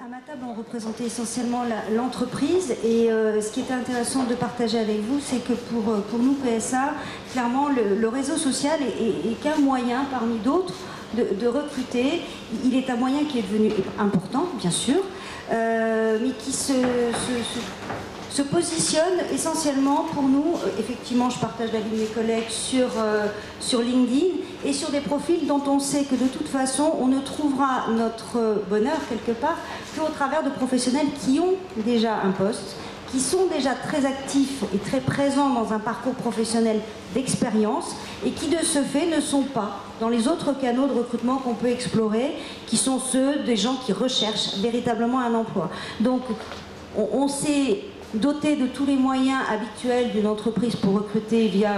À ma table, on représentait essentiellement l'entreprise et ce qui était intéressant de partager avec vous, c'est que pour nous, PSA, clairement, le réseau social est qu'un moyen parmi d'autres de recruter. Il est un moyen qui est devenu important, bien sûr, mais qui se positionne essentiellement pour nous, effectivement je partage l'avis de mes collègues, sur LinkedIn et sur des profils dont on sait que de toute façon on ne trouvera notre bonheur quelque part qu'au travers de professionnels qui ont déjà un poste, qui sont déjà très actifs et très présents dans un parcours professionnel d'expérience et qui de ce fait ne sont pas dans les autres canaux de recrutement qu'on peut explorer, qui sont ceux des gens qui recherchent véritablement un emploi. Donc on s'est doté de tous les moyens habituels d'une entreprise pour recruter via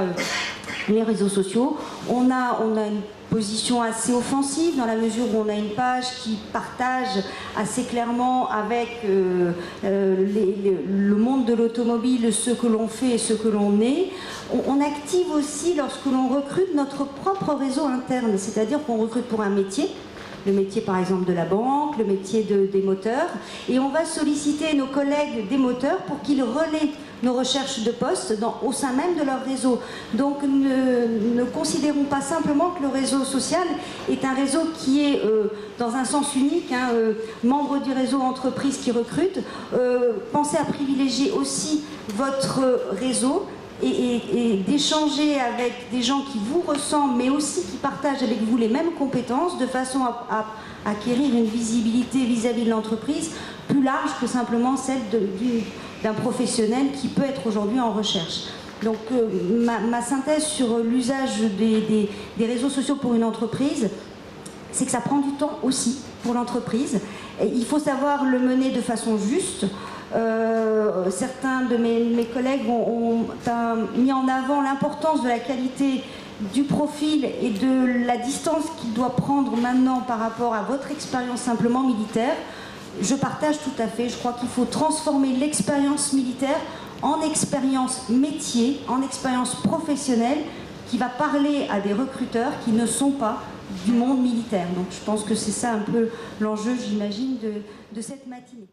les réseaux sociaux. On a une position assez offensive dans la mesure où on a une page qui partage assez clairement avec le monde de l'automobile ce que l'on fait et ce que l'on est. On active aussi lorsque l'on recrute notre propre réseau interne, c'est-à-dire qu'on recrute pour un métier. Le métier par exemple de la banque, le métier des moteurs, et on va solliciter nos collègues des moteurs pour qu'ils relaient nos recherches de postes au sein même de leur réseau. Donc ne considérons pas simplement que le réseau social est un réseau qui est dans un sens unique, membre du réseau entreprise qui recrute. Pensez à privilégier aussi votre réseau et d'échanger avec des gens qui vous ressemblent, mais aussi qui partagent avec vous les mêmes compétences, de façon à acquérir une visibilité vis-à-vis de l'entreprise plus large que simplement celle d'un professionnel qui peut être aujourd'hui en recherche. Donc ma synthèse sur l'usage des réseaux sociaux pour une entreprise, c'est que ça prend du temps aussi pour l'entreprise. Il faut savoir le mener de façon juste. Certains de mes collègues ont mis en avant l'importance de la qualité du profil et de la distance qu'il doit prendre maintenant par rapport à votre expérience simplement militaire. Je partage tout à fait. Je crois qu'il faut transformer l'expérience militaire en expérience métier, en expérience professionnelle qui va parler à des recruteurs qui ne sont pas du monde militaire. Donc je pense que c'est ça un peu l'enjeu, j'imagine, de cette matinée.